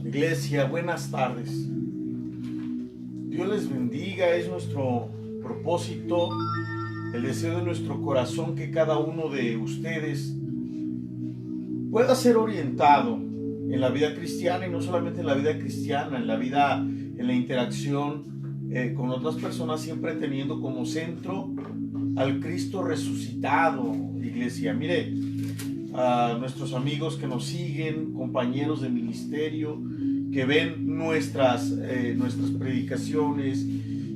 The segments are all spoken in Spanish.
Iglesia, buenas tardes. Dios les bendiga, es nuestro propósito, el deseo de nuestro corazón que cada uno de ustedes pueda ser orientado en la vida cristiana, y no solamente en la vida cristiana, en la vida, en la interacción con otras personas, siempre teniendo como centro al Cristo resucitado. Iglesia, mire, a nuestros amigos que nos siguen, compañeros de ministerio, que ven nuestras predicaciones,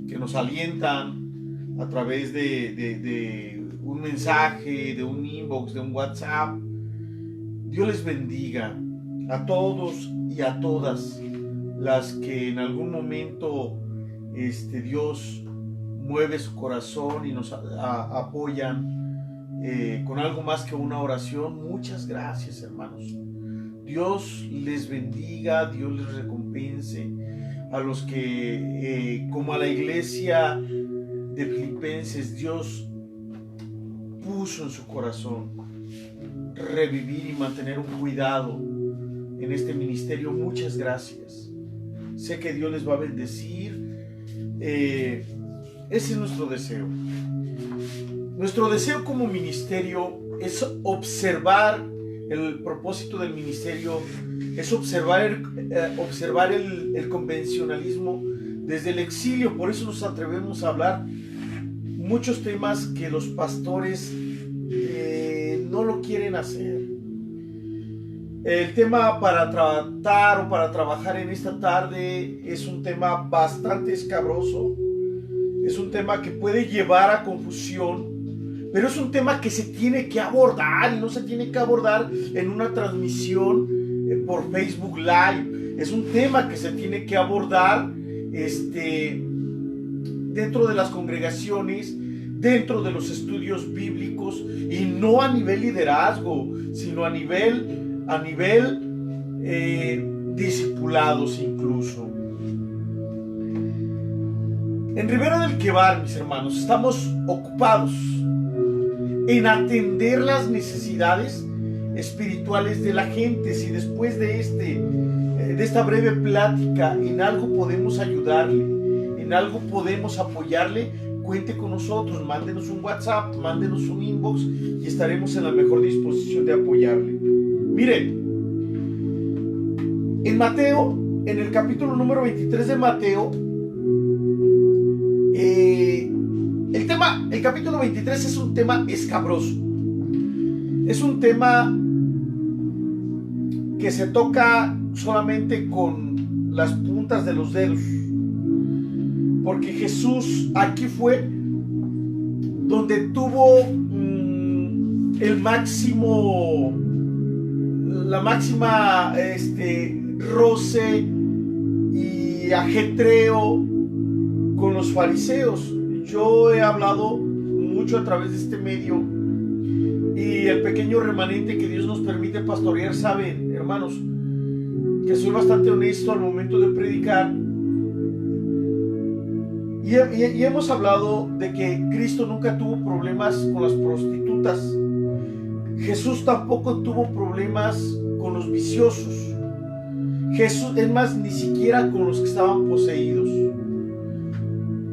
que nos alientan a través de un mensaje, de un inbox, de un WhatsApp. Dios les bendiga a todos y a todas las que en algún momento Dios mueve su corazón y nos apoyan con algo más que una oración. Muchas gracias, hermanos. Dios les bendiga, Dios les recompense. A los que, como a la iglesia de Filipenses, Dios puso en su corazón revivir y mantener un cuidado en este ministerio. Muchas gracias. Sé que Dios les va a bendecir. Ese es nuestro deseo. Nuestro deseo como ministerio es observar el propósito del ministerio, es observar el convencionalismo desde el exilio. Por eso nos atrevemos a hablar muchos temas que los pastores no lo quieren hacer. El tema para tratar o para trabajar en esta tarde es un tema bastante escabroso, es un tema que puede llevar a confusión, pero es un tema que se tiene que abordar, y no se tiene que abordar en una transmisión por Facebook Live. Es un tema que se tiene que abordar dentro de las congregaciones, dentro de los estudios bíblicos, y no a nivel liderazgo, sino a nivel discipulados incluso. En Ribera del Quebar, mis hermanos, estamos ocupados en atender las necesidades espirituales de la gente. Si después de esta breve plática en algo podemos ayudarle, en algo podemos apoyarle, cuente con nosotros. Mándenos un WhatsApp, mándenos un inbox y estaremos en la mejor disposición de apoyarle. Mire, en Mateo, en el capítulo número 23 de Mateo, el capítulo 23 es un tema escabroso. Es un tema que se toca solamente con las puntas de los dedos, porque Jesús aquí fue donde tuvo la máxima roce y ajetreo con los fariseos. Yo he hablado mucho a través de este medio, y el pequeño remanente que Dios nos permite pastorear saben, hermanos, que soy bastante honesto al momento de predicar, y hemos hablado de que Cristo nunca tuvo problemas con las prostitutas. Jesús tampoco tuvo problemas con los viciosos. Jesús, es más, ni siquiera con los que estaban poseídos.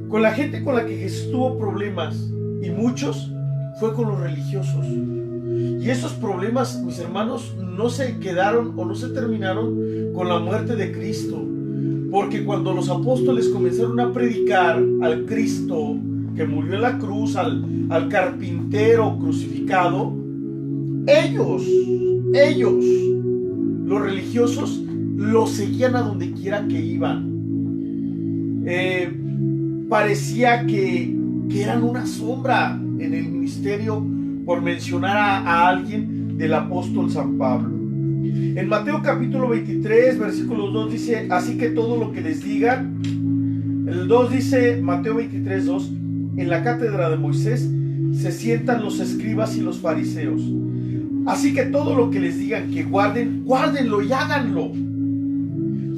Con la gente con la que Jesús tuvo problemas, y muchos, fue con los religiosos. Y esos problemas, mis hermanos, no se quedaron o no se terminaron con la muerte de Cristo. Porque cuando los apóstoles comenzaron a predicar al Cristo que murió en la cruz, al carpintero crucificado, ellos, los religiosos, lo seguían a donde quiera que iban. Parecía que eran una sombra en el ministerio, por mencionar a alguien del apóstol San Pablo. En Mateo capítulo 23, versículos 2 dice: así que todo lo que les digan. El 2 dice, Mateo 23, 2: en la cátedra de Moisés se sientan los escribas y los fariseos. Así que todo lo que les digan que guarden, guárdenlo y háganlo,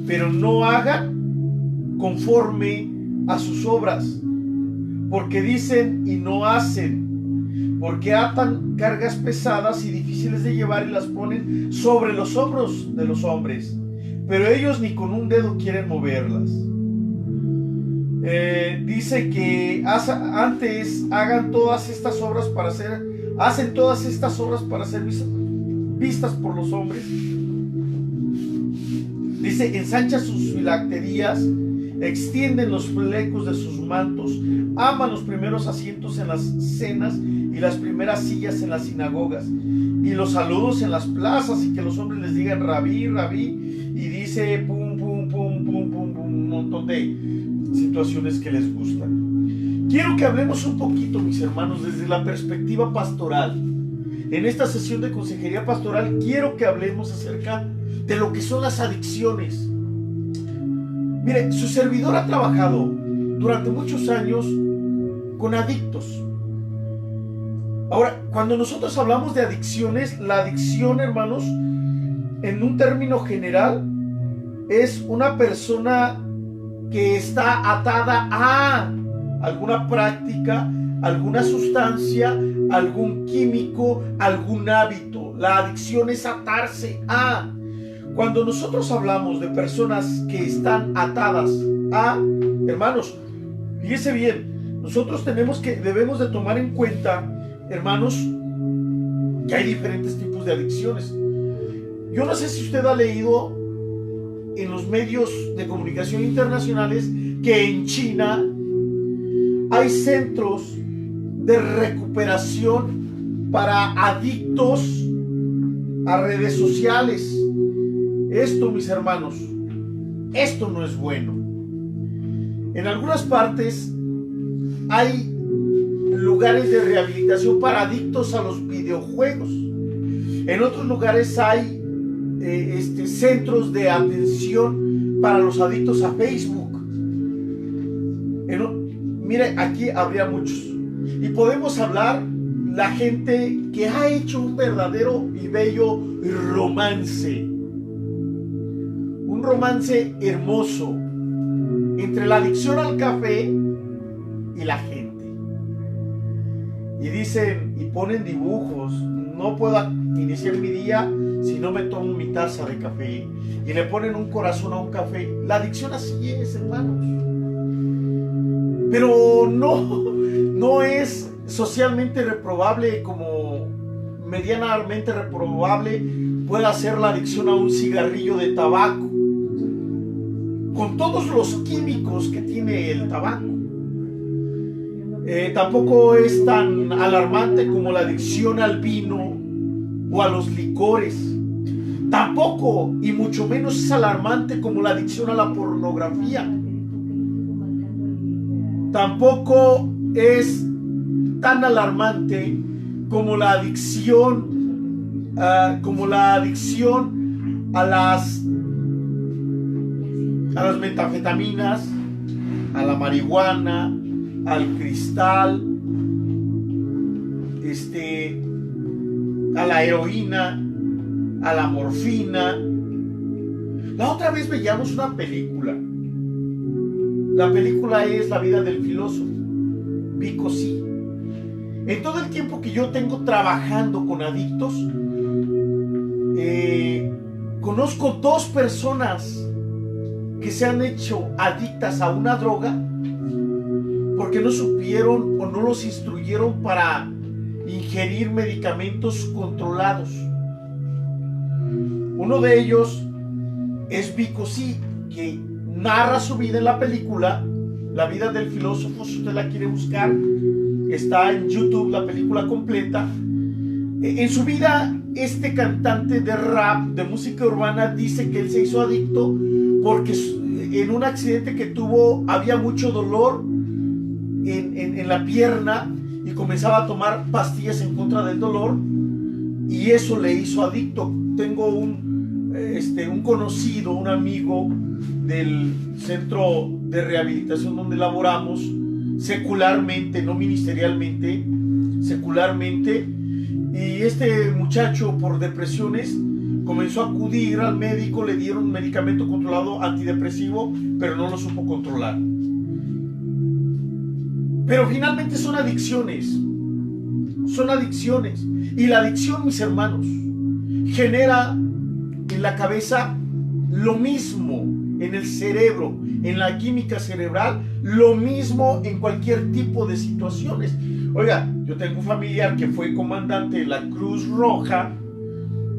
pero no hagan conforme a sus obras, porque dicen y no hacen, porque atan cargas pesadas y difíciles de llevar y las ponen sobre los hombros de los hombres, pero ellos ni con un dedo quieren moverlas. Dice que antes hacen todas estas obras para ser vistas por los hombres. Dice, ensancha sus filacterías, extienden los flecos de sus mantos, aman los primeros asientos en las cenas y las primeras sillas en las sinagogas y los saludos en las plazas, y que los hombres les digan rabí, rabí, y dice pum, pum, pum, pum, pum, pum, un montón de situaciones que les gustan. Quiero que hablemos un poquito, mis hermanos, desde la perspectiva pastoral. En esta sesión de consejería pastoral quiero que hablemos acerca de lo que son las adicciones. Mire, su servidor ha trabajado durante muchos años con adictos. Ahora, cuando nosotros hablamos de adicciones, la adicción, hermanos, en un término general, es una persona que está atada a alguna práctica, alguna sustancia, algún químico, algún hábito. La adicción es atarse a. Cuando nosotros hablamos de personas que están atadas a, hermanos, fíjese bien, nosotros debemos de tomar en cuenta, hermanos, que hay diferentes tipos de adicciones. Yo no sé si usted ha leído en los medios de comunicación internacionales que en China hay centros de recuperación para adictos a redes sociales. Esto, mis hermanos, esto no es bueno. En algunas partes hay lugares de rehabilitación para adictos a los videojuegos. En otros lugares hay centros de atención para los adictos a Facebook. Mire, aquí habría muchos. Y podemos hablar la gente que ha hecho un verdadero y bello romance. Un romance hermoso entre la adicción al café y la gente. Y dicen y ponen dibujos: no puedo iniciar mi día si no me tomo mi taza de café. Y le ponen un corazón a un café. La adicción así es, hermanos. Pero no es socialmente reprobable, como medianamente reprobable pueda ser la adicción a un cigarrillo de tabaco, con todos los químicos que tiene el tabaco. Tampoco es tan alarmante como la adicción al vino o a los licores. Tampoco, y mucho menos, es alarmante como la adicción a la pornografía. Tampoco es tan alarmante como la adicción a las metanfetaminas, a la marihuana, al cristal, a la heroína, a la morfina. La otra vez veíamos una película. La película es La vida del filósofo, Vico Sí. En todo el tiempo que yo tengo trabajando con adictos, conozco 2 personas que se han hecho adictas a una droga porque no supieron o no los instruyeron para ingerir medicamentos controlados. Uno de ellos es Vico Sí, que narra su vida en la película La vida del filósofo. Si usted la quiere buscar, está en YouTube la película completa. En su vida, este cantante de rap, de música urbana, dice que él se hizo adicto porque en un accidente que tuvo había mucho dolor en la pierna y comenzaba a tomar pastillas en contra del dolor, y eso le hizo adicto. Tengo un conocido, un amigo del centro de rehabilitación donde laboramos, secularmente, no ministerialmente, secularmente, y este muchacho, por depresiones, comenzó a acudir al médico, le dieron un medicamento controlado antidepresivo, pero no lo supo controlar. Pero finalmente son adicciones, y la adicción, mis hermanos, genera en la cabeza lo mismo en el cerebro, en la química cerebral, lo mismo en cualquier tipo de situaciones. Oiga, yo tengo un familiar que fue comandante de la Cruz Roja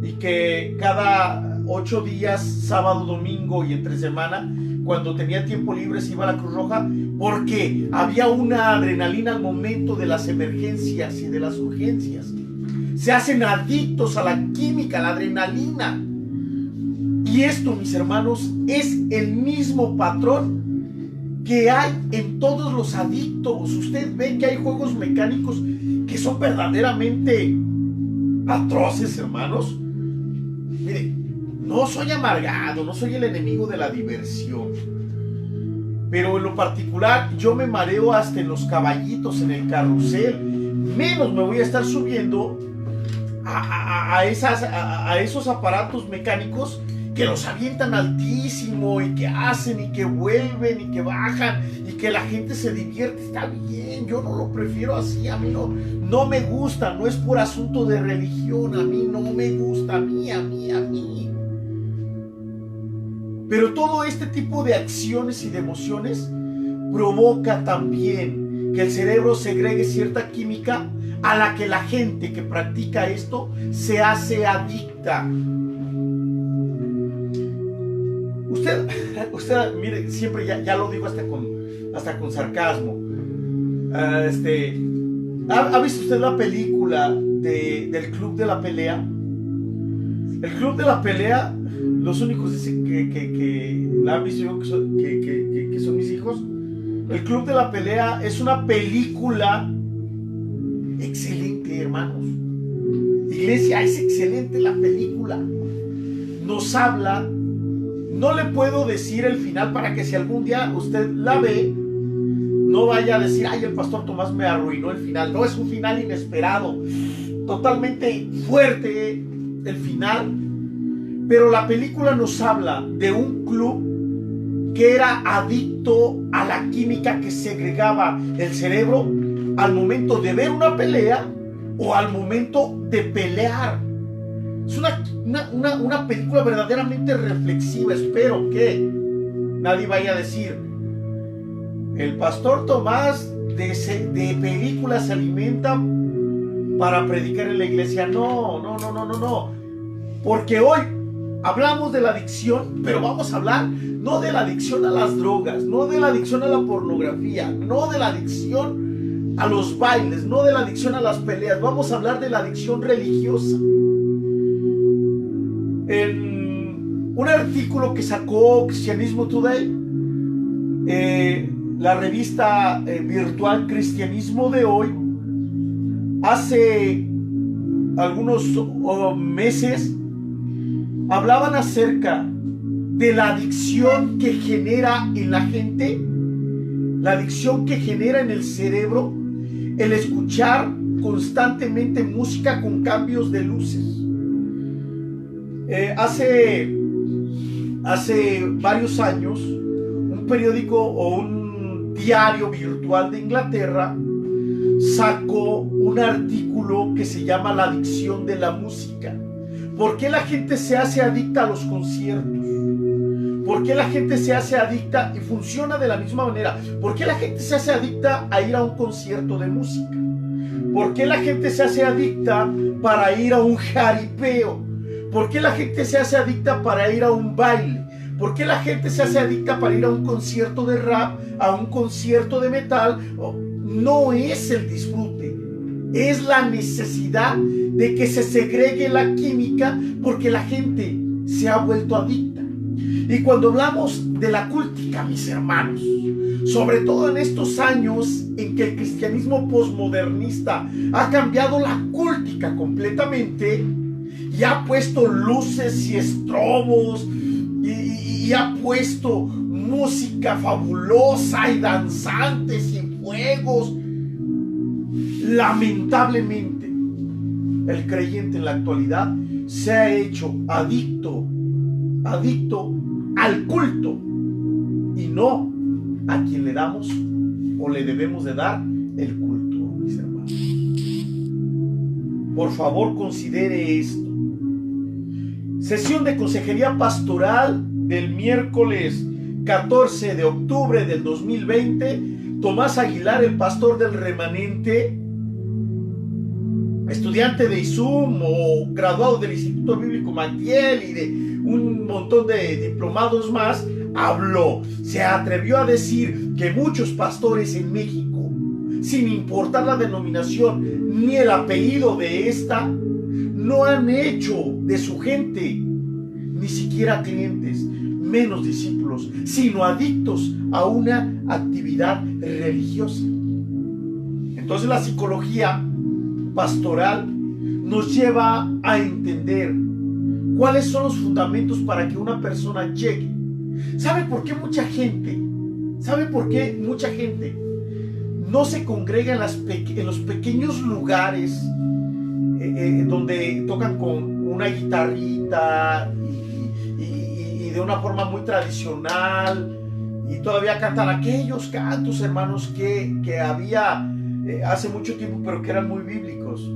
y que cada 8 días, sábado, domingo y entre semana, cuando tenía tiempo libre se iba a la Cruz Roja porque había una adrenalina al momento de las emergencias y de las urgencias. Se hacen adictos a la química, a la adrenalina. Y esto, mis hermanos, es el mismo patrón que hay en todos los adictos. Usted ve que hay juegos mecánicos que son verdaderamente atroces, hermanos. Mire, no soy amargado, no soy el enemigo de la diversión, pero en lo particular yo me mareo hasta en los caballitos, en el carrusel. Menos me voy a estar subiendo a esos aparatos mecánicos que los avientan altísimo y que hacen y que vuelven y que bajan y que la gente se divierte. Está bien, yo no lo prefiero así. A mí no me gusta, no es por asunto de religión. A mí no me gusta, a mí. Pero todo este tipo de acciones y de emociones provoca también que el cerebro segregue cierta química a la que la gente que practica esto se hace adicta. Usted mire, siempre ya lo digo hasta con sarcasmo. ¿Ha visto usted la película del Club de la Pelea? El Club de la Pelea, los únicos dicen que la han visto que son mis hijos. El Club de la Pelea es una película excelente, hermanos. Iglesia, es excelente la película. Nos habla. No le puedo decir el final para que si algún día usted la ve, no vaya a decir, ay, el pastor Tomás me arruinó el final. No, es un final inesperado, totalmente fuerte el final. Pero la película nos habla de un club que era adicto a la química que segregaba el cerebro al momento de ver una pelea o al momento de pelear. Es una película verdaderamente reflexiva. Espero que nadie vaya a decir, el pastor Tomás de películas se alimenta para predicar en la iglesia. No. Porque hoy hablamos de la adicción, pero vamos a hablar no de la adicción a las drogas, no de la adicción a la pornografía, no de la adicción a los bailes, no de la adicción a las peleas. Vamos a hablar de la adicción religiosa. En un artículo que sacó Cristianismo Today, la revista virtual Cristianismo de Hoy, hace algunos meses hablaban acerca de la adicción que genera en la gente, la adicción que genera en el cerebro el escuchar constantemente música con cambios de luces. Hace varios años, un periódico o un diario virtual de Inglaterra sacó un artículo que se llama La adicción de la música. ¿Por qué la gente se hace adicta a los conciertos? ¿Por qué la gente se hace adicta y funciona de la misma manera? ¿Por qué la gente se hace adicta a ir a un concierto de música? ¿Por qué la gente se hace adicta para ir a un jaripeo? ¿Por qué la gente se hace adicta para ir a un baile? ¿Por qué la gente se hace adicta para ir a un concierto de rap, a un concierto de metal? No es el disfrute, es la necesidad de que se segregue la química porque la gente se ha vuelto adicta. Y cuando hablamos de la cúltica, mis hermanos, sobre todo en estos años en que el cristianismo posmodernista ha cambiado la cúltica completamente y ha puesto luces y estrobos y ha puesto música fabulosa y danzantes y fuegos, lamentablemente el creyente en la actualidad se ha hecho adicto al culto y no a quien le damos o le debemos de dar el culto, mis hermanos. Por favor, considere esto. Sesión de consejería pastoral del miércoles 14 de octubre del 2020, Tomás Aguilar, el pastor del remanente, estudiante de ISUM o graduado del Instituto Bíblico Magdiel y de un montón de diplomados más, habló, se atrevió a decir que muchos pastores en México, sin importar la denominación ni el apellido de esta, no han hecho de su gente ni siquiera clientes, menos discípulos, sino adictos a una actividad religiosa. Entonces la psicología pastoral nos lleva a entender cuáles son los fundamentos para que una persona llegue. ¿Sabe por qué mucha gente no se congrega en los pequeños lugares donde tocan con una guitarrita y de una forma muy tradicional y todavía cantan aquellos cantos, hermanos, que había hace mucho tiempo, pero que eran muy bíblicos?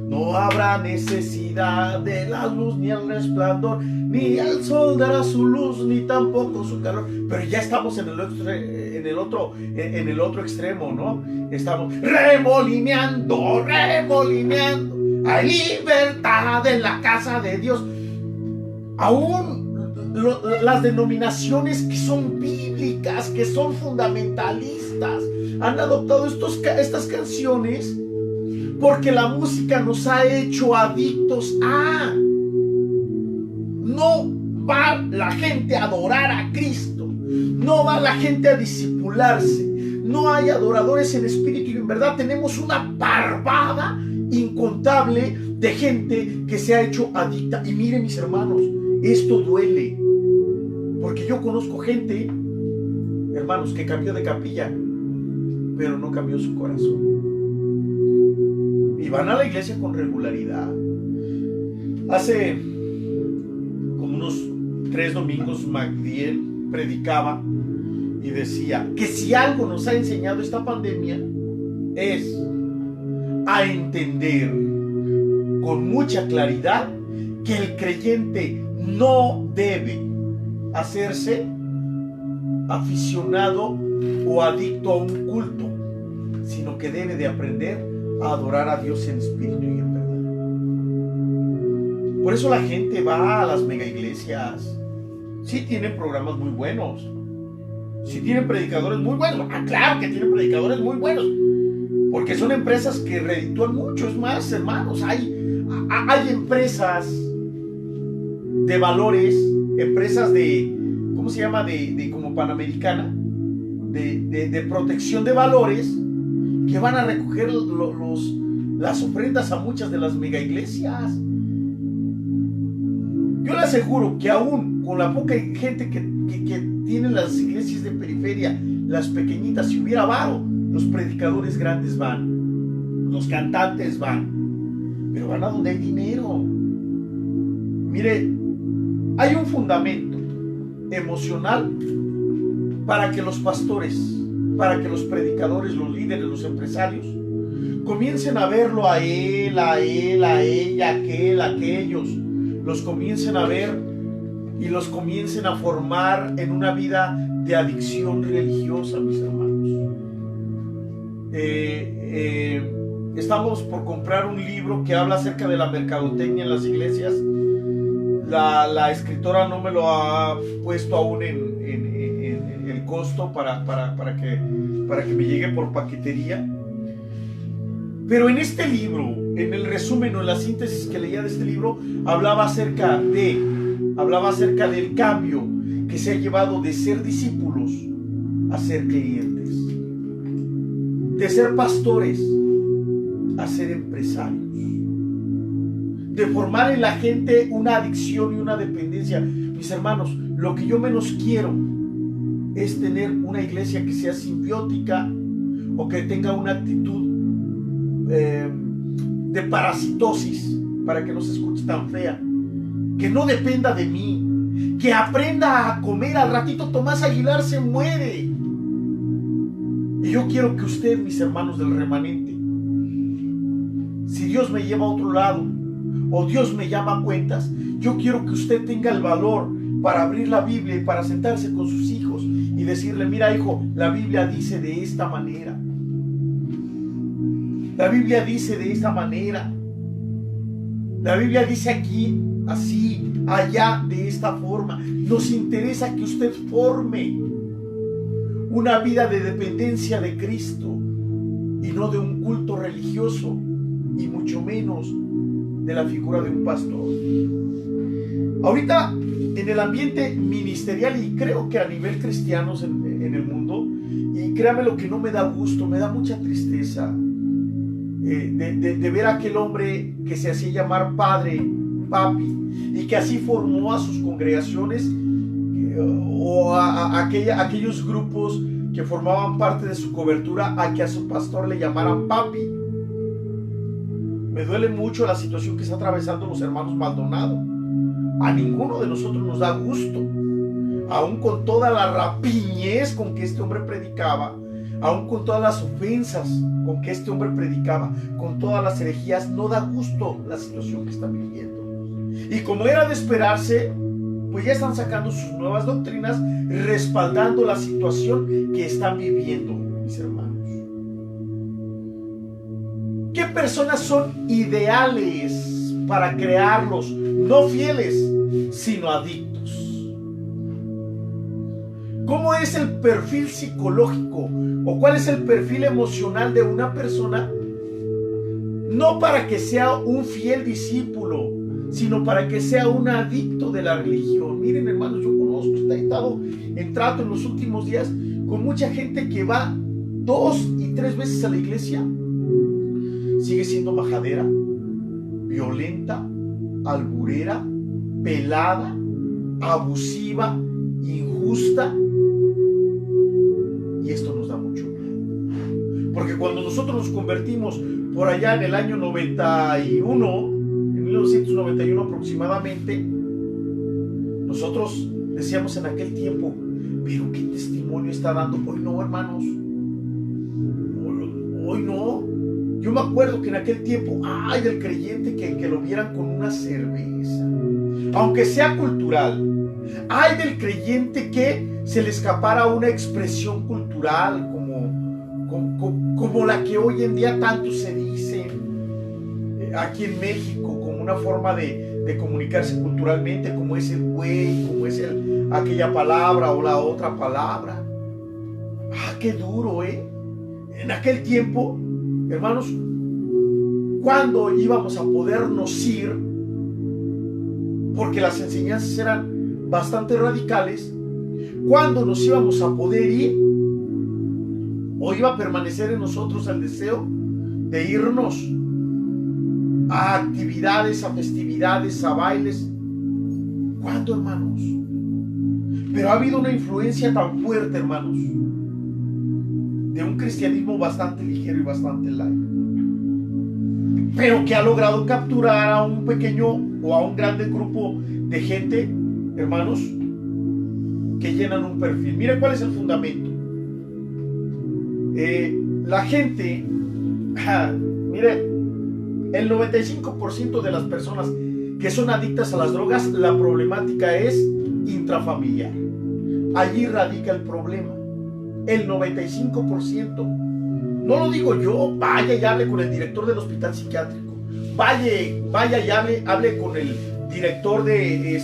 No habrá necesidad de la luz ni el resplandor, ni el sol dará su luz, ni tampoco su calor. Pero ya estamos en el otro extremo, ¿no? Estamos remolineando. Hay libertad en la casa de Dios. Aún las denominaciones que son bíblicas, que son fundamentalistas, han adoptado estas canciones porque la música nos ha hecho adictos a... No va la gente a adorar a Cristo, no va la gente a discipularse, no hay adoradores en espíritu y en verdad. Tenemos una parvada incontable de gente que se ha hecho adicta. Y miren, mis hermanos, esto duele, porque yo conozco gente, hermanos, que cambió de capilla, pero no cambió su corazón. Y van a la iglesia con regularidad. Hace como unos 3 domingos Magdiel predicaba y decía que si algo nos ha enseñado esta pandemia es a entender con mucha claridad que el creyente no debe hacerse aficionado o adicto a un culto, sino que debe de aprender a adorar a Dios en espíritu y en verdad. Por eso la gente va a las mega iglesias. Sí tienen programas muy buenos, sí tienen predicadores muy buenos. Claro que tienen predicadores muy buenos, porque son empresas que reditúan mucho. Es más, hermanos, hay empresas de valores, empresas de, ¿cómo se llama? De como Panamericana, de protección de valores, que van a recoger las ofrendas a muchas de las mega iglesias. Yo le aseguro que aún con la poca gente que tienen las iglesias de periferia, las pequeñitas, si hubiera varo, los predicadores grandes van, los cantantes van, pero van a donde hay dinero. Mire, hay un fundamento emocional para que los pastores, para que los predicadores, los líderes, los empresarios comiencen a verlo a él, a ella, aquel, aquellos, los comiencen a ver y los comiencen a formar en una vida de adicción religiosa, mis hermanos. Estamos por comprar un libro que habla acerca de la mercadotecnia en las iglesias. La escritora no me lo ha puesto aún en el costo para que me llegue por paquetería. Pero en este libro, en el resumen o en la síntesis que leía de este libro, hablaba acerca del cambio que se ha llevado de ser discípulos a ser clientes, de ser pastores a ser empresarios, de formar en la gente una adicción y una dependencia. Mis hermanos, lo que yo menos quiero es tener una iglesia que sea simbiótica o que tenga una actitud de parasitosis, para que no se escuche tan fea, que no dependa de mí, que aprenda a comer. Al ratito Tomás Aguilar se muere. Y yo quiero que usted, mis hermanos del remanente, si Dios me lleva a otro lado o Dios me llama a cuentas, yo quiero que usted tenga el valor para abrir la Biblia y para sentarse con sus hijos y decirle: mira, hijo, la Biblia dice de esta manera. La Biblia dice de esta manera. La Biblia dice aquí, así, allá, de esta forma. Nos interesa que usted forme una vida de dependencia de Cristo y no de un culto religioso, y mucho menos de la figura de un pastor. Ahorita, en el ambiente ministerial, y creo que a nivel cristiano en el mundo, y créame lo que no me da gusto, me da mucha tristeza de ver a aquel hombre que se hacía llamar padre, papi, y que así formó a sus congregaciones, o a aquellos grupos que formaban parte de su cobertura, a que a su pastor le llamaran papi. Me duele mucho la situación que está atravesando los hermanos Maldonado. A ninguno de nosotros nos da gusto, aún con toda la rapiñez con que este hombre predicaba, aún con todas las ofensas con que este hombre predicaba, con todas las herejías. No da gusto la situación que están viviendo. Y como era de esperarse, pues ya están sacando sus nuevas doctrinas, respaldando la situación que están viviendo, mis hermanos. ¿Qué personas son ideales para crearlos? No fieles, sino adictos. ¿Cómo es el perfil psicológico o cuál es el perfil emocional de una persona? No para que sea un fiel discípulo, sino para que sea un adicto de la religión. Miren, hermanos, yo conozco, he estado en trato en los últimos días con mucha gente que va 2 y 3 veces a la iglesia. Sigue siendo majadera, violenta, alburera, pelada, abusiva, injusta. Y esto nos da mucho miedo. Porque cuando nosotros nos convertimos por allá en el año 91, 1991 aproximadamente, nosotros decíamos en aquel tiempo: pero qué testimonio está dando. Hoy no, hermanos, hoy no. Yo me acuerdo que en aquel tiempo, ay del creyente que lo vieran con una cerveza, aunque sea cultural. Ay del creyente que se le escapara una expresión cultural como la que hoy en día tanto se dice aquí en México, como una forma de comunicarse culturalmente, como es el güey, como es aquella palabra o la otra palabra. Qué duro, En aquel tiempo, hermanos, ¿cuándo íbamos a podernos ir? Porque las enseñanzas eran bastante radicales. ¿Cuándo nos íbamos a poder ir? ¿O iba a permanecer en nosotros el deseo de irnos a actividades, a festividades, a bailes? ¿Cuándo, hermanos? Pero ha habido una influencia tan fuerte, hermanos, de un cristianismo bastante ligero y bastante light, pero que ha logrado capturar a un pequeño o a un grande grupo de gente, hermanos, que llenan un perfil. Mire cuál es el fundamento. La gente, mire, el 95% de las personas que son adictas a las drogas, la problemática es intrafamiliar. Allí radica el problema. El 95%. No lo digo yo. Vaya y hable con el director del hospital psiquiátrico. Vaya y hable con el director de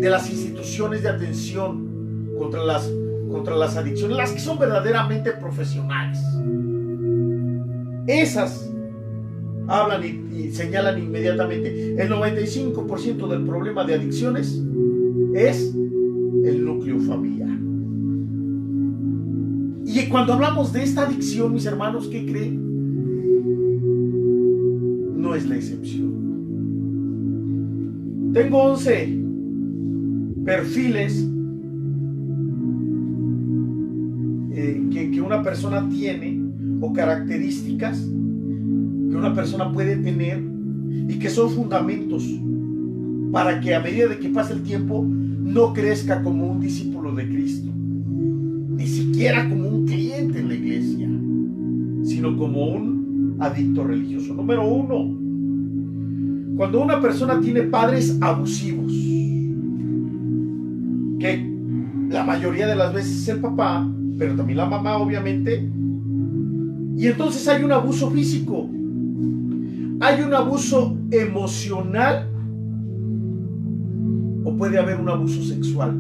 las instituciones de atención contra las adicciones, las que son verdaderamente profesionales. Esas hablan y señalan inmediatamente. El 95% del problema de adicciones es el núcleo familiar. Y cuando hablamos de esta adicción, mis hermanos, ¿qué creen? No es la excepción. Tengo 11 perfiles que una persona tiene, o características que una persona puede tener, y que son fundamentos para que a medida de que pase el tiempo no crezca como un discípulo de Cristo, ni siquiera como un cliente en la iglesia, sino como un adicto religioso. Número 1, Cuando una persona tiene padres abusivos, que la mayoría de las veces es el papá, pero también la mamá, obviamente, y entonces hay un abuso físico, hay un abuso emocional, o puede haber un abuso sexual.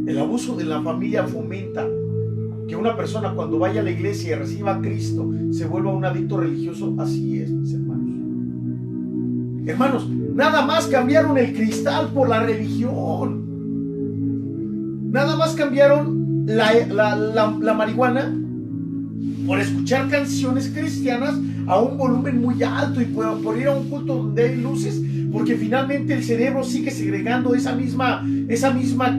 El abuso de la familia fomenta que una persona, cuando vaya a la iglesia y reciba a Cristo, se vuelva un adicto religioso. Así es, mis hermanos. Hermanos, nada más cambiaron el cristal por la religión. Nada más cambiaron la marihuana por escuchar canciones cristianas a un volumen muy alto y por ir a un culto donde hay luces, porque finalmente el cerebro sigue segregando esa misma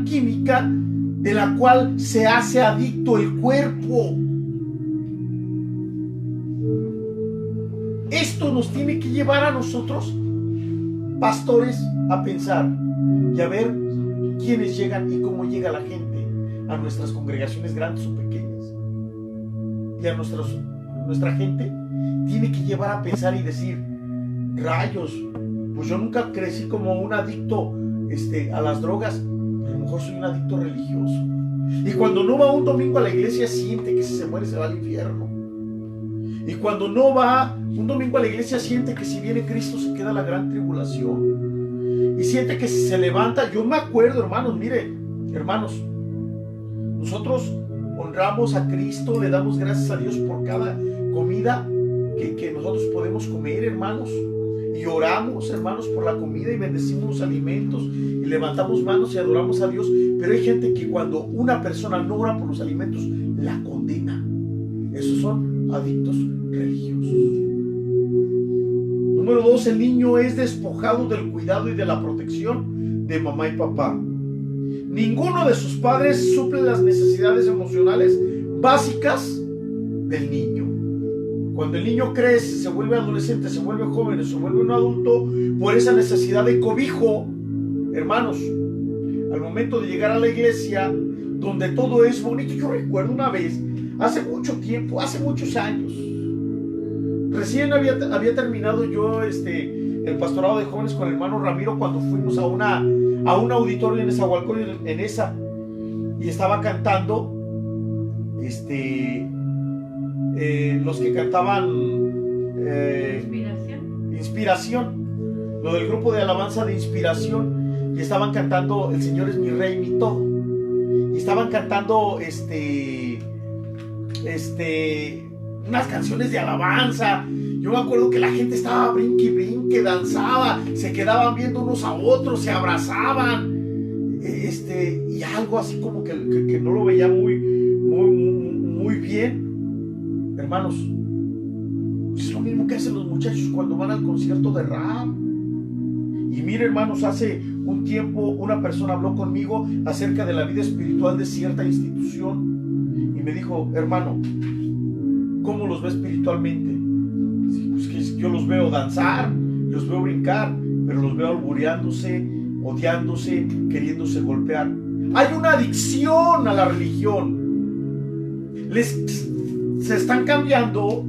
química de la cual se hace adicto el cuerpo. Esto nos tiene que llevar a nosotros, pastores, a pensar y a ver quiénes llegan y cómo llega la gente a nuestras congregaciones grandes o pequeñas. Y a nuestra gente tiene que llevar a pensar y decir: rayos, pues yo nunca crecí como un adicto a las drogas, a lo mejor soy un adicto religioso. Y cuando no va un domingo a la iglesia, siente que si se muere se va al infierno. Y cuando no va un domingo a la iglesia, siente que si viene Cristo se queda la gran tribulación. Y siente que si se levanta, yo me acuerdo, hermanos, mire, hermanos, nosotros honramos a Cristo, le damos gracias a Dios por cada comida que nosotros podemos comer, hermanos. Y oramos, hermanos, por la comida y bendecimos los alimentos y levantamos manos y adoramos a Dios. Pero hay gente que cuando una persona no ora por los alimentos, la condena. Esos son adictos religiosos. Número 2, el niño es despojado del cuidado y de la protección de mamá y papá. Ninguno de sus padres suple las necesidades emocionales básicas del niño. Cuando el niño crece, se vuelve adolescente, se vuelve joven, se vuelve un adulto, por esa necesidad de cobijo, hermanos, al momento de llegar a la iglesia, donde todo es bonito. Yo recuerdo una vez, hace mucho tiempo, hace muchos años, recién había terminado yo el pastorado de jóvenes con el hermano Ramiro, cuando fuimos a un auditorio en Nezahualcóyotl, en esa, y estaba cantando los que cantaban Inspiración, lo del grupo de alabanza de Inspiración, y estaban cantando El Señor es mi Rey, mi todo, y estaban cantando unas canciones de alabanza. Yo me acuerdo que la gente estaba brinque y brinque, danzaba, se quedaban viendo unos a otros, se abrazaban, y algo así como que no lo veía muy bien. Hermanos, es lo mismo que hacen los muchachos cuando van al concierto de rap. Y mire, hermanos, hace un tiempo una persona habló conmigo acerca de la vida espiritual de cierta institución y me dijo: hermano, ¿cómo los ve espiritualmente? Pues que yo los veo danzar, los veo brincar, pero los veo albureándose, odiándose, queriéndose golpear. Hay una adicción a la religión. Se están cambiando,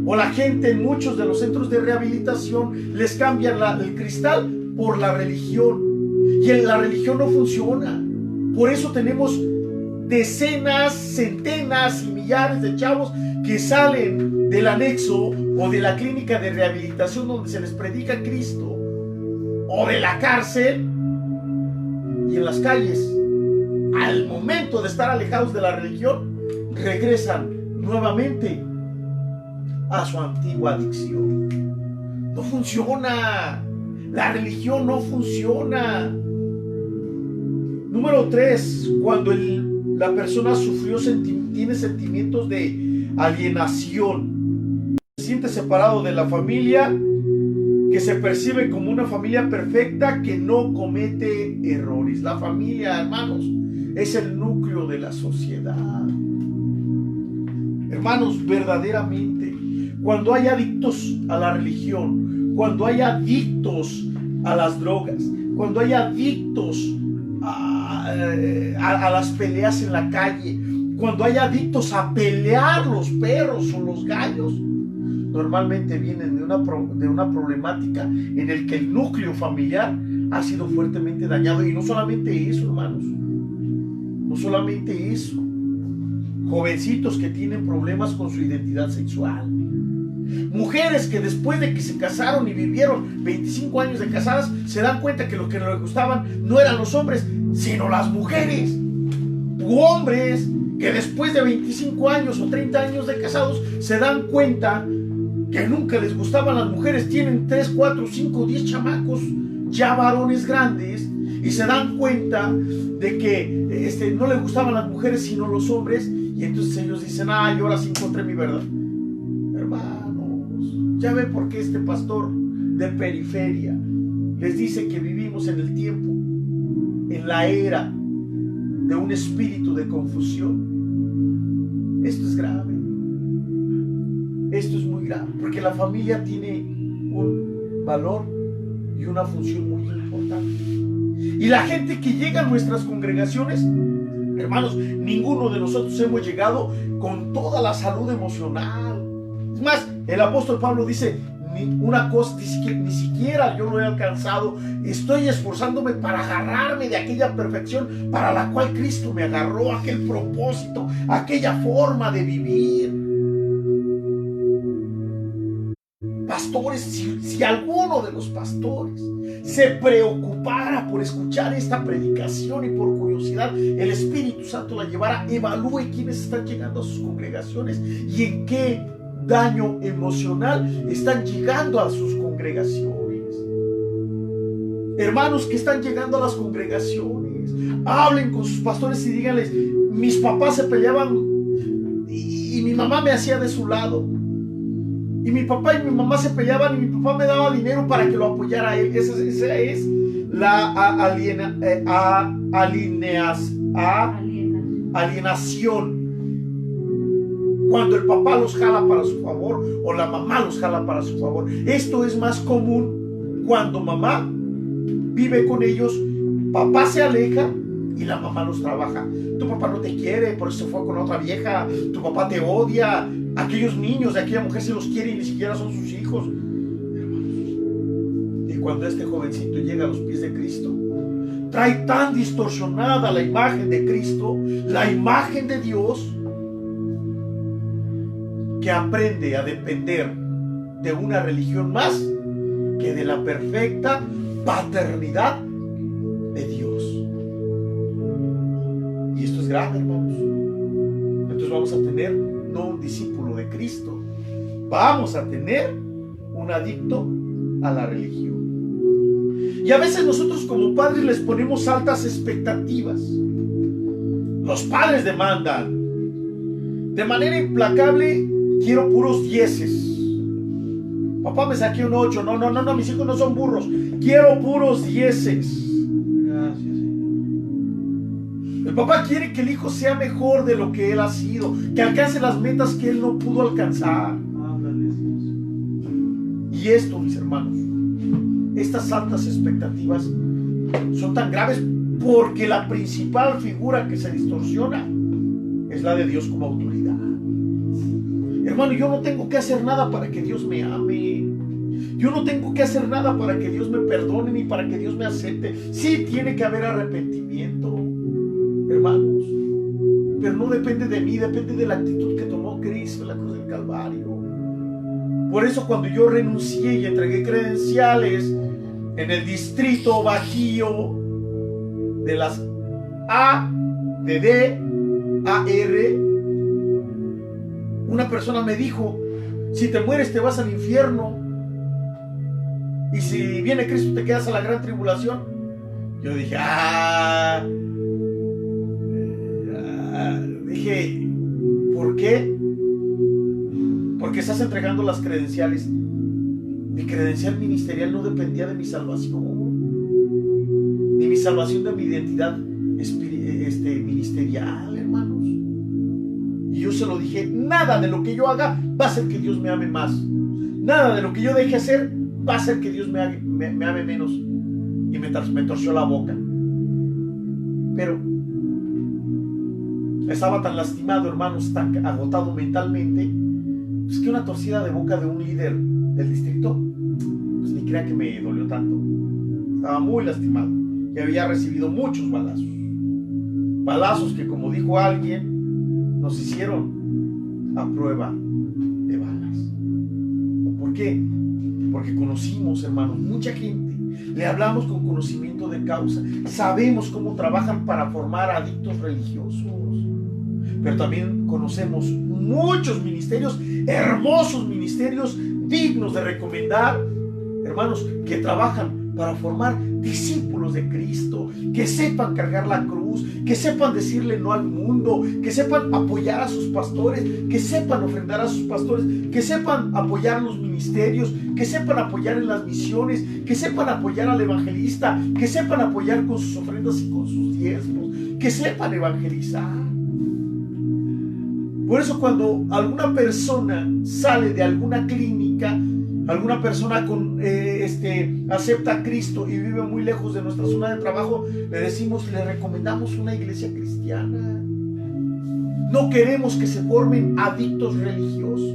o la gente en muchos de los centros de rehabilitación les cambian el cristal por la religión, y la religión no funciona. Por eso tenemos decenas, centenas y millares de chavos que salen del anexo o de la clínica de rehabilitación donde se les predica Cristo, o de la cárcel, y en las calles, al momento de estar alejados de la religión, regresan nuevamente a su antigua adicción. No funciona. La religión no funciona. Número 3, cuando la persona tiene sentimientos de alienación, se siente separado de la familia, que se percibe como una familia perfecta que no comete errores. La familia, hermanos, es el núcleo de la sociedad. Hermanos, verdaderamente, cuando hay adictos a la religión, cuando hay adictos a las drogas, cuando hay adictos a las peleas en la calle, cuando hay adictos a pelear los perros o los gallos, normalmente vienen de una problemática en el que el núcleo familiar ha sido fuertemente dañado. Y no solamente eso, hermanos, no solamente eso, jovencitos que tienen problemas con su identidad sexual, mujeres que después de que se casaron y vivieron 25 años de casadas, se dan cuenta que lo que les gustaban no eran los hombres, sino las mujeres. U hombres que después de 25 años o 30 años de casados se dan cuenta que nunca les gustaban las mujeres, tienen 3, 4, 5, 10 chamacos, ya varones grandes, y se dan cuenta de que no les gustaban las mujeres sino los hombres, y entonces ellos dicen, ay, ahora sí encontré mi verdad. Hermanos, ya ven por qué este pastor de periferia les dice que vivimos en el tiempo, en la era de un espíritu de confusión. Esto es grave. Esto es muy grave, porque la familia tiene un valor y una función muy importante. Y la gente que llega a nuestras congregaciones, hermanos, ninguno de nosotros hemos llegado con toda la salud emocional. Es más, el apóstol Pablo dice, una cosa, ni siquiera yo lo he alcanzado, estoy esforzándome para agarrarme de aquella perfección para la cual Cristo me agarró, aquel propósito, aquella forma de vivir. Pastores, si alguno de los pastores se preocupara por escuchar esta predicación y por curiosidad el Espíritu Santo la llevara, evalúe quiénes están llegando a sus congregaciones y en qué daño emocional están llegando a sus congregaciones. Hermanos que están llegando a las congregaciones, hablen con sus pastores y díganles, mis papás se peleaban y mi mamá me hacía de su lado. Y mi papá y mi mamá se peleaban y mi papá me daba dinero para que lo apoyara a él. Esa es la alienación. Cuando el papá los jala para su favor o la mamá los jala para su favor. Esto es más común cuando mamá vive con ellos, papá se aleja y la mamá los trabaja. Tu papá no te quiere, por eso se fue con otra vieja. Tu papá te odia. Aquellos niños de aquella mujer se los quiere y ni siquiera son sus hijos. Y cuando este jovencito llega a los pies de Cristo, trae tan distorsionada la imagen de Cristo, la imagen de Dios, que aprende a depender de una religión más que de la perfecta paternidad de Dios. Y esto es grave, hermanos. Entonces vamos a tener no un discípulo de Cristo, vamos a tener un adicto a la religión. Y a veces nosotros como padres les ponemos altas expectativas. Los padres demandan de manera implacable, quiero puros 10. Papá, me saqué un 8. No, mis hijos no son burros, quiero puros 10. El papá quiere que el hijo sea mejor de lo que él ha sido, que alcance las metas que él no pudo alcanzar. Y esto, mis hermanos, estas altas expectativas son tan graves porque la principal figura que se distorsiona es la de Dios como autoridad. Hermano, yo no tengo que hacer nada para que Dios me ame. Yo no tengo que hacer nada para que Dios me perdone ni para que Dios me acepte. Sí tiene que haber arrepentimiento, hermanos, pero no depende de mí, depende de la actitud que tomó Cristo en la cruz del Calvario. Por eso cuando yo renuncié y entregué credenciales en el distrito bajío de las A, de D, AR, una persona me dijo, si te mueres te vas al infierno y si viene Cristo te quedas a la gran tribulación. Yo dije, dije, ¿por qué? Porque estás entregando las credenciales. Mi credencial ministerial no dependía de mi salvación, ni mi salvación de mi identidad ministerial, hermanos. Y yo se lo dije, nada de lo que yo haga va a hacer que Dios me ame más. Nada de lo que yo deje hacer va a hacer que Dios me ame menos. Y me torció la boca. Pero estaba tan lastimado, hermanos, tan agotado mentalmente, Es que una torcida de boca de un líder del distrito, pues ni crea que me dolió tanto. Estaba muy lastimado y había recibido muchos balazos. Balazos que, como dijo alguien, nos hicieron a prueba de balas. ¿Por qué? Porque conocimos, hermanos, mucha gente. Le hablamos con conocimiento de causa. Sabemos cómo trabajan para formar adictos religiosos. Pero también conocemos muchos ministerios, hermosos ministerios, dignos de recomendar, hermanos, que trabajan para formar discípulos de Cristo, que sepan cargar la cruz, que sepan decirle no al mundo, que sepan apoyar a sus pastores, que sepan ofrendar a sus pastores, que sepan apoyar los ministerios, que sepan apoyar en las misiones, que sepan apoyar al evangelista, que sepan apoyar con sus ofrendas y con sus diezmos, que sepan evangelizar. Por eso, cuando alguna persona sale de alguna clínica, alguna persona acepta a Cristo y vive muy lejos de nuestra zona de trabajo, le recomendamos una iglesia cristiana. No queremos que se formen adictos religiosos.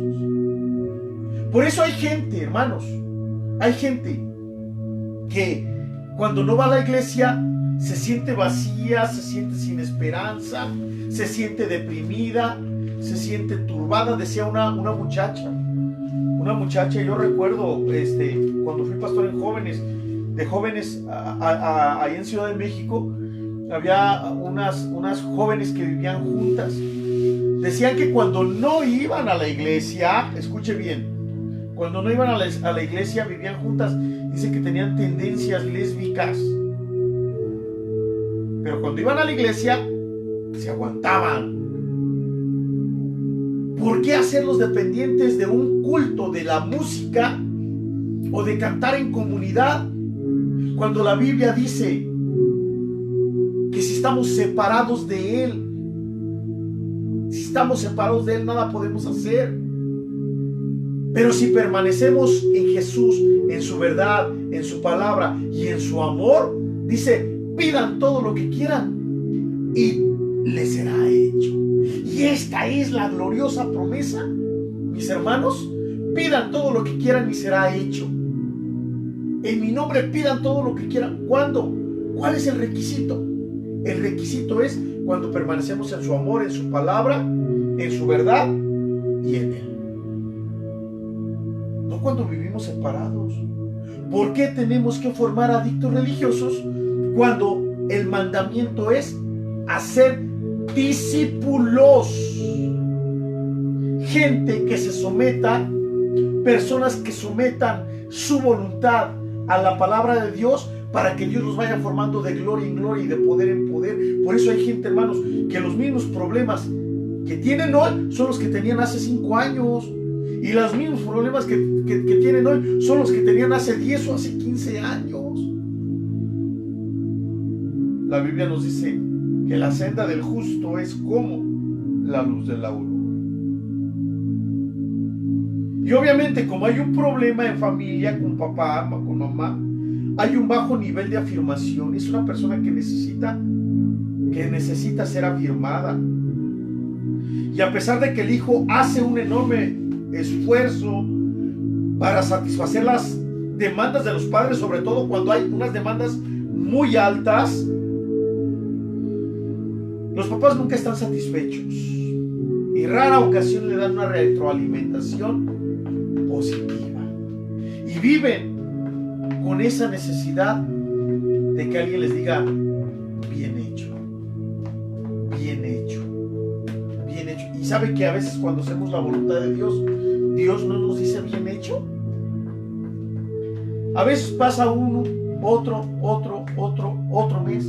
Por eso hay gente, hermanos, hay gente que cuando no va a la iglesia se siente vacía, se siente sin esperanza, se siente deprimida, se siente turbada. Decía una muchacha, yo recuerdo cuando fui pastor de jóvenes ahí en Ciudad de México, había unas jóvenes que vivían juntas. Decían que cuando no iban a la iglesia, escuche bien, cuando no iban a la iglesia vivían juntas. Dice que tenían tendencias lésbicas, pero cuando iban a la iglesia se aguantaban. ¿Por qué hacerlos dependientes de un culto, de la música o de cantar en comunidad, cuando la Biblia dice que si estamos separados de Él, nada podemos hacer? Pero si permanecemos en Jesús, en su verdad, en su palabra y en su amor, dice, pidan todo lo que quieran y les será hecho. Y esta es la gloriosa promesa, mis hermanos. Pidan todo lo que quieran y será hecho. En mi nombre pidan todo lo que quieran. ¿Cuándo? ¿Cuál es el requisito? El requisito es cuando permanecemos en su amor, en su palabra, en su verdad y en Él. No cuando vivimos separados. ¿Por qué tenemos que formar adictos religiosos cuando el mandamiento es hacer discípulos? Gente que se someta, personas que sometan su voluntad a la palabra de Dios para que Dios los vaya formando de gloria en gloria y de poder en poder. Por eso hay gente, hermanos, que los mismos problemas que tienen hoy son los que tenían hace 5 años, y los mismos problemas que tienen hoy son los que tenían hace 10 o hace 15 años. La Biblia nos dice que la senda del justo es como la luz de la aurora. Y obviamente, como hay un problema en familia, con papá, con mamá, hay un bajo nivel de afirmación. Es una persona que necesita ser afirmada. Y a pesar de que el hijo hace un enorme esfuerzo para satisfacer las demandas de los padres, sobre todo cuando hay unas demandas muy altas, los papás nunca están satisfechos y rara ocasión le dan una retroalimentación positiva, y viven con esa necesidad de que alguien les diga bien hecho, bien hecho, bien hecho. Y sabe que a veces cuando hacemos la voluntad de Dios, Dios no nos dice bien hecho. A veces pasa uno, otro mes,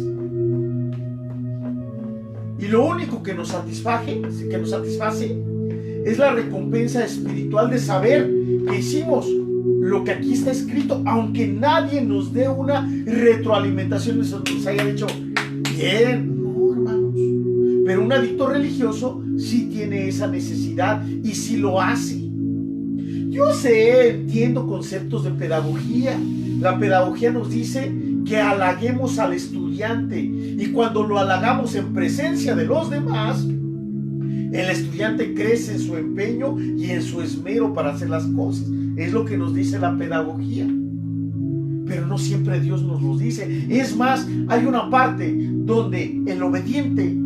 y lo único que nos satisface es la recompensa espiritual de saber que hicimos lo que aquí está escrito, aunque nadie nos dé una retroalimentación, nos haya dicho bien. No, hermanos. Pero un adicto religioso sí tiene esa necesidad y sí lo hace. Yo entiendo conceptos de pedagogía. La pedagogía nos dice que halaguemos al estudiante, y cuando lo halagamos en presencia de los demás, El estudiante crece en su empeño y en su esmero para hacer las cosas. Es lo que nos dice la pedagogía. Pero no siempre Dios nos lo dice. Es más, hay una parte donde el obediente,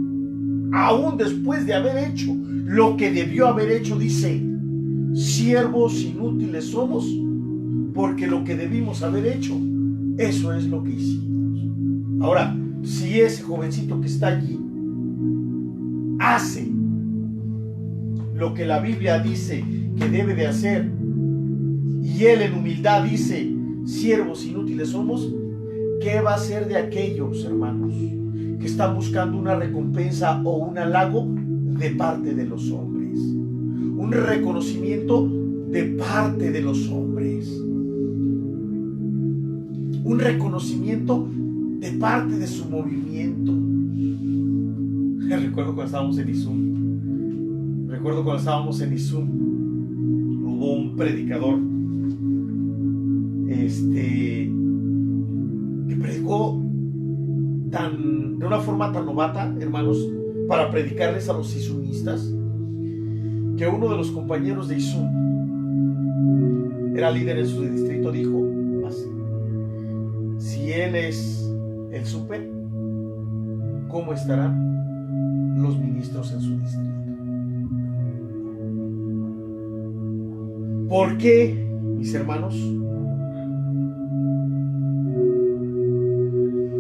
aún después de haber hecho lo que debió haber hecho, dice: siervos inútiles somos, porque lo que debimos haber hecho, eso es lo que hicimos. Ahora, si ese jovencito que está allí hace lo que la Biblia dice que debe de hacer, y él en humildad dice: siervos inútiles somos, ¿qué va a ser de aquellos, hermanos, que están buscando una recompensa o un halago de parte de los hombres? Un reconocimiento de parte de los hombres. Un reconocimiento de parte de su movimiento. Recuerdo cuando estábamos en Izum. Hubo un predicador que predicó de una forma tan novata, hermanos, para predicarles a los izumistas, que uno de los compañeros de Izum, era líder en su distrito, dijo: si él es el súper, ¿cómo estarán los ministros en su distrito? ¿Por qué, mis hermanos?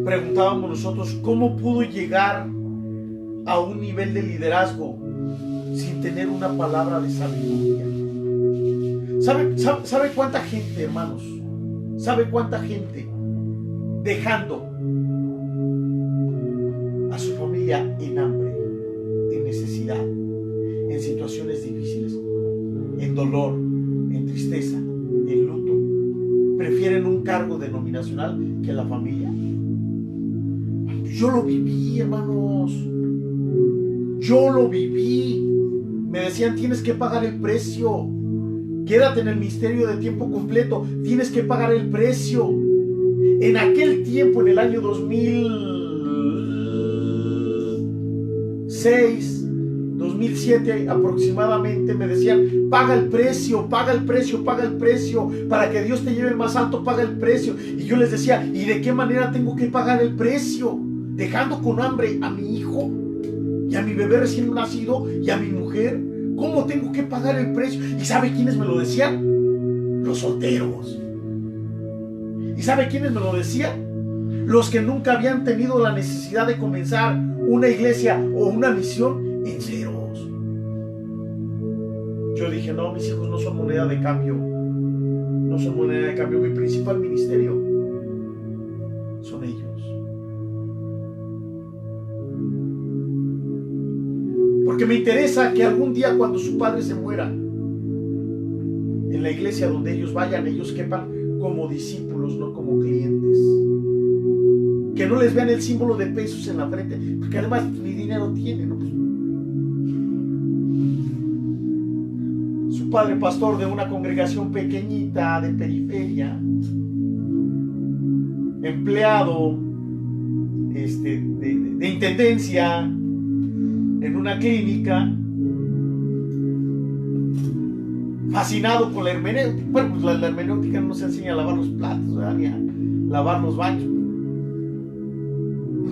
Preguntábamos nosotros: ¿cómo pudo llegar a un nivel de liderazgo sin tener una palabra de sabiduría? ¿Sabe cuánta gente, hermanos? ¿Sabe cuánta gente dejando a su familia en hambre, en necesidad, en situaciones difíciles, en dolor, en tristeza, en luto, prefieren un cargo denominacional que la familia? Yo lo viví, hermanos. Yo lo viví. Me decían: tienes que pagar el precio. Quédate en el ministerio de tiempo completo. Tienes que pagar el precio. En aquel tiempo, en el año 2006, 2007 aproximadamente, me decían: paga el precio, paga el precio, paga el precio. Para que Dios te lleve más alto, paga el precio. Y yo les decía: ¿y de qué manera tengo que pagar el precio? Dejando con hambre a mi hijo y a mi bebé recién nacido y a mi mujer. ¿Cómo tengo que pagar el precio? ¿Y sabe quiénes me lo decían? Los solteros. ¿Y sabe quiénes me lo decían? Los que nunca habían tenido la necesidad de comenzar una iglesia o una misión en ceros. Yo dije: no, mis hijos no son moneda de cambio. No son moneda de cambio. Mi principal ministerio son ellos. Porque me interesa que algún día, cuando su padre se muera, en la iglesia donde ellos vayan, ellos quepan como discípulos, no como clientes. Que no les vean el símbolo de pesos en la frente, porque además ni dinero tienen, ¿no? Su padre, pastor de una congregación pequeñita de periferia, empleado de intendencia en una clínica, fascinado con la hermenéutica. Bueno, pues la hermenéutica no nos enseña a lavar los platos, ¿verdad? Ni a lavar los baños.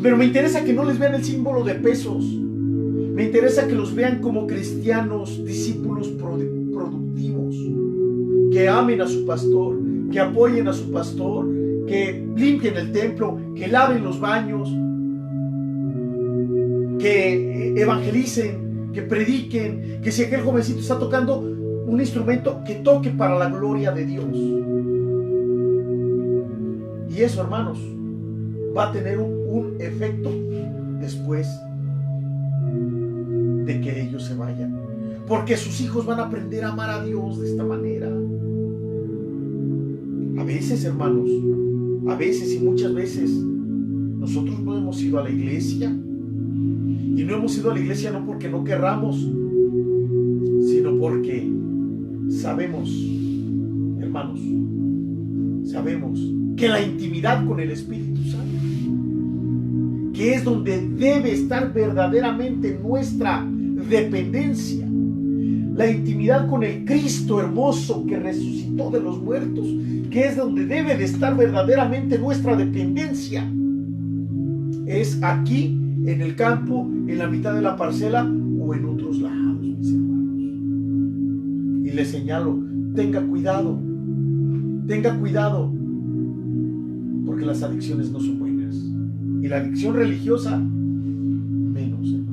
Pero me interesa que no les vean el símbolo de pesos. Me interesa que los vean como cristianos, discípulos productivos, que amen a su pastor, que apoyen a su pastor, que limpien el templo, que laven los baños, que evangelicen, que prediquen, que si aquel jovencito está tocando un instrumento, que toque para la gloria de Dios. Y eso, hermanos, va a tener un efecto después de que ellos se vayan, porque sus hijos van a aprender a amar a Dios de esta manera. A veces, hermanos, a veces y muchas veces nosotros no hemos ido a la iglesia. Y no hemos ido a la iglesia no porque no querramos, sino porque sabemos, hermanos, sabemos que la intimidad con el Espíritu Santo, que es donde debe estar verdaderamente nuestra dependencia. La intimidad con el Cristo hermoso que resucitó de los muertos, que es donde debe de estar verdaderamente nuestra dependencia. Es aquí, en el campo, en la mitad de la parcela o en otros lados, mis hermanos. Y les señalo, tenga cuidado, porque las adicciones no son buenas. Y la adicción religiosa, menos, hermanos.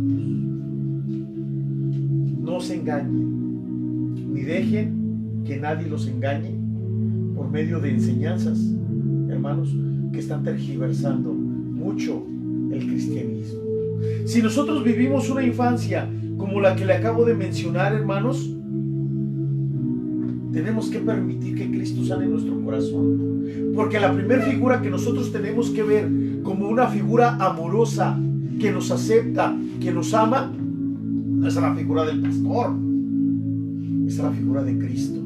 No se engañen, ni dejen que nadie los engañe por medio de enseñanzas, hermanos, que están tergiversando mucho el cristianismo. Si nosotros vivimos una infancia como la que le acabo de mencionar, hermanos, tenemos que permitir que Cristo sane nuestro corazón, porque la primera figura que nosotros tenemos que ver como una figura amorosa, que nos acepta, que nos ama, no es la figura del pastor, es la figura de Cristo.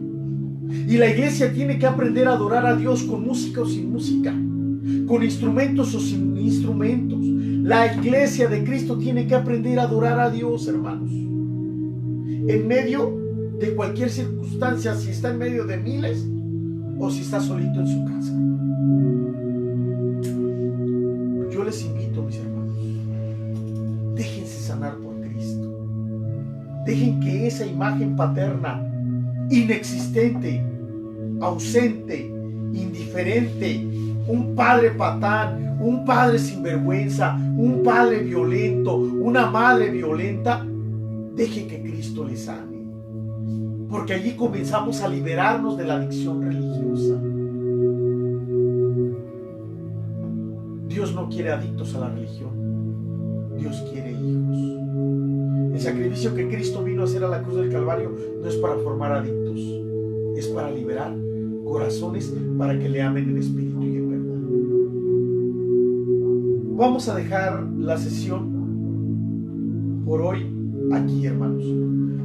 Y la iglesia tiene que aprender a adorar a Dios con música o sin música, con instrumentos o sin instrumentos. La iglesia de Cristo tiene que aprender a adorar a Dios, hermanos, en medio de cualquier circunstancia, si está en medio de miles o si está solito en su casa. Yo les invito, mis hermanos, déjense sanar por Cristo. Dejen que esa imagen paterna, inexistente, ausente, indiferente, un padre patán, un padre sinvergüenza, un padre violento, una madre violenta, deje que Cristo les sane. Porque allí comenzamos a liberarnos de la adicción religiosa. Dios no quiere adictos a la religión. Dios quiere hijos. El sacrificio que Cristo vino a hacer a la cruz del Calvario no es para formar adictos, es para liberar corazones para que le amen en espíritu y en verdad. Vamos a dejar la sesión por hoy aquí, hermanos.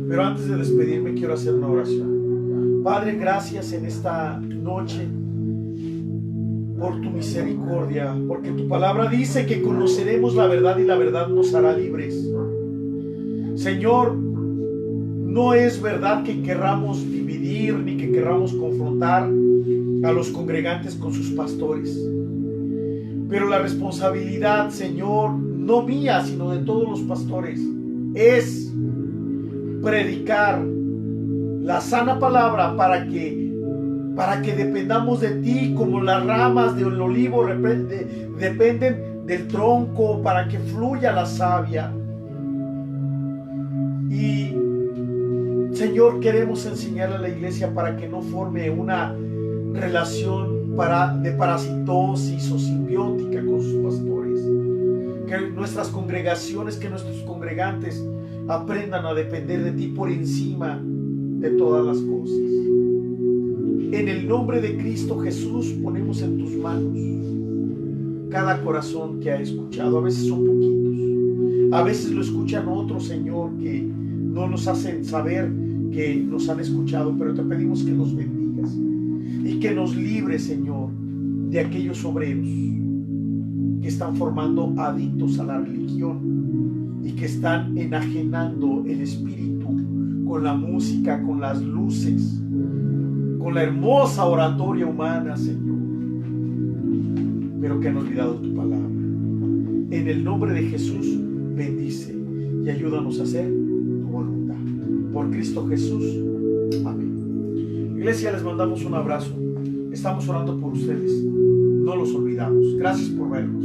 Pero antes de despedirme quiero hacer una oración. Padre, gracias en esta noche por tu misericordia, porque tu palabra dice que conoceremos la verdad y la verdad nos hará libres. Señor, no es verdad que querramos dividir ni que querramos confrontar a los congregantes con sus pastores. Pero la responsabilidad, Señor, no mía, sino de todos los pastores, es predicar la sana palabra para que dependamos de ti, como las ramas del olivo dependen del tronco, para que fluya la savia. Y Señor, queremos enseñarle a la iglesia para que no forme una relación de parasitosis o simbiótica con sus pastores. Que nuestras congregaciones, que nuestros congregantes aprendan a depender de ti por encima de todas las cosas. En el nombre de Cristo Jesús ponemos en tus manos cada corazón que ha escuchado. A veces son poquitos, a veces lo escuchan otros, Señor, que no nos hacen saber que nos han escuchado, pero te pedimos que los bendigas y que nos libres, Señor, de aquellos obreros que están formando adictos a la religión y que están enajenando el espíritu con la música, con las luces, con la hermosa oratoria humana, Señor, pero que han olvidado tu palabra. En el nombre de Jesús, bendice y ayúdanos a hacer tu voluntad. Por Cristo Jesús, amén. Iglesia, les mandamos un abrazo. Estamos orando por ustedes. No los olvidamos. Gracias por vernos.